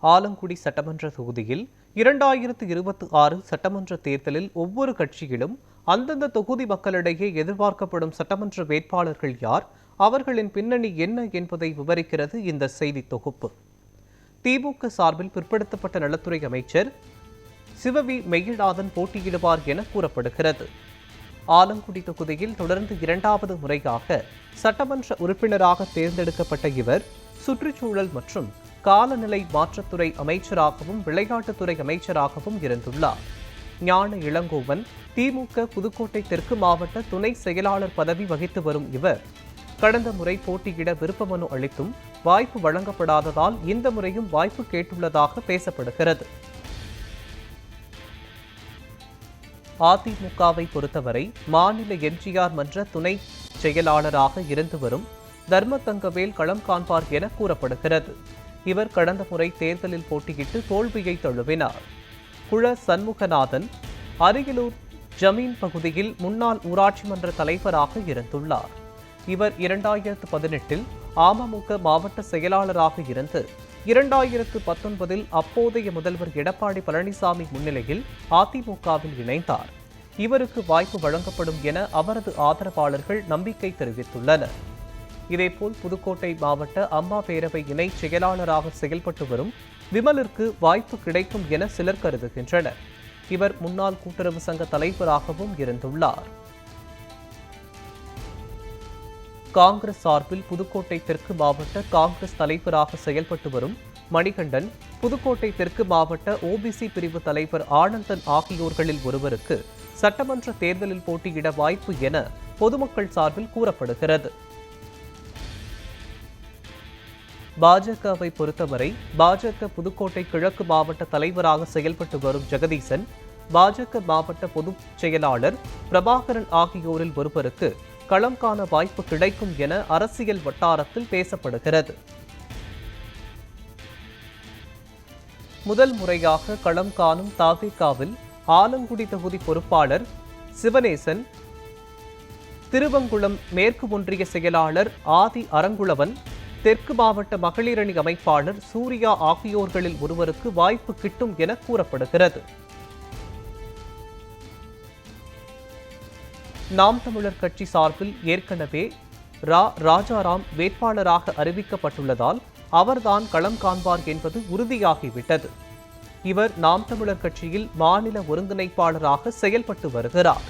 ஆலங்குடி சட்டமன்ற தொகுதியில் 2026 சட்டமன்ற தேர்தலில் ஒவ்வொரு கட்சியிலும் அந்தந்த தொகுதி மக்களிடையே எதிர்பார்க்கப்படும் சட்டமன்ற வேட்பாளர்கள் யார், அவர்களின் பின்னணி என்ன என்பதை விவரிக்கிறது இந்த செய்தி தொகுப்பு. திமுக சார்பில் பிற்படுத்தப்பட்ட நலத்துறை அமைச்சர் சிவவி மெய்யநாதன் போட்டியிடுவார் என கூறப்படுகிறது. ஆலங்குடி தொகுதியில் தொடர்ந்து 2வது முறையாக சட்டமன்ற உறுப்பினராக தேர்ந்தெடுக்கப்பட்ட இவர் சுற்றுச்சூழல் மற்றும் காலநிலை மாற்றத்துறை அமைச்சராகவும் விளையாட்டுத்துறை அமைச்சராகவும் இருந்துள்ளார். ஞான இளங்கோவன் திமுக புதுக்கோட்டை தெற்கு மாவட்ட துணை செயலாளர் பதவி வகித்து வரும் இவர் கடந்த முறை போட்டியிட விருப்ப மனு அளித்தும் வாய்ப்பு வழங்கப்படாததால் இந்த முறையும் வாய்ப்பு கேட்டுள்ளதாக பேசப்படுகிறது. அதிமுகவை பொறுத்தவரை மாநில எம்ஜிஆர் மன்ற துணை செயலாளராக இருந்து வரும் தர்மதங்கவேல் களம் காண்பார் என கூறப்படுகிறது. இவர் கடந்த முறை தேர்தலில் போட்டியிட்டு தோல்வியை தழுவினார். குள சண்முகநாதன் அரியலூர் ஜமீன் பகுதியில் முன்னாள் ஊராட்சி மன்ற தலைவராக இருந்துள்ளார். இவர் 2018இல் அமமுக மாவட்ட செயலாளராக இருந்து 2019இல் அப்போதைய முதல்வர் எடப்பாடி பழனிசாமி முன்னிலையில் அதிமுகவில் இணைந்தார். இவருக்கு வாய்ப்பு வழங்கப்படும் என அவரது ஆதரவாளர்கள் நம்பிக்கை தெரிவித்துள்ளனர். இதேபோல் புதுக்கோட்டை மாவட்ட அம்மா பேரவை இணை செயலாளராக செயல்பட்டு வரும் விமலிற்கு வாய்ப்பு கிடைக்கும் என சிலர் கருதுகின்றனர். இவர் முன்னாள் கூட்டுறவு சங்க தலைவராகவும் இருந்துள்ளார். காங்கிரஸ் சார்பில் புதுக்கோட்டை தெற்கு மாவட்ட காங்கிரஸ் தலைவராக செயல்பட்டு வரும் மணிகண்டன், புதுக்கோட்டை தெற்கு மாவட்ட ஓபிசி பிரிவு தலைவர் ஆனந்தன் ஆகியோர்களில் ஒருவருக்கு சட்டமன்ற தேர்தலில் போட்டியிட வாய்ப்பு என பொதுமக்கள் சார்பில் கூறப்படுகிறது. பாஜகவை பொறுத்தவரை பாஜக புதுக்கோட்டை கிழக்கு மாவட்ட தலைவராக செயல்பட்டு வரும் ஜெகதீசன், பாஜக மாவட்ட பொதுச் செயலாளர் பிரபாகரன் ஆகியோரில் ஒருவருக்கு களம் காண வாய்ப்பு கிடைக்கும் என அரசியல் வட்டாரத்தில் பேசப்படுகிறது. முதல் முறையாக களம் காணும் தவிகவில் ஆலங்குடி தொகுதி பொறுப்பாளர் சிவனேசன், திருவங்குளம் மேற்கு ஒன்றிய செயலாளர் ஆதி அரங்குளவன், தெற்கு மாவட்ட மகளிர் அணி அமைப்பாளர் சூர்யா ஆகியோர்களில் ஒருவருக்கு வாய்ப்பு கிட்டும் என கூறப்படுகிறது. நாம் தமிழர் கட்சி சார்பில் ஏற்கனவே ராஜாராம் வேட்பாளராக அறிவிக்கப்பட்டுள்ளதால் அவர்தான் களம் காண்பார் என்பது உறுதியாகிவிட்டது. இவர் நாம் தமிழர் கட்சியில் மாநில ஒருங்கிணைப்பாளராக செயல்பட்டு வருகிறார்.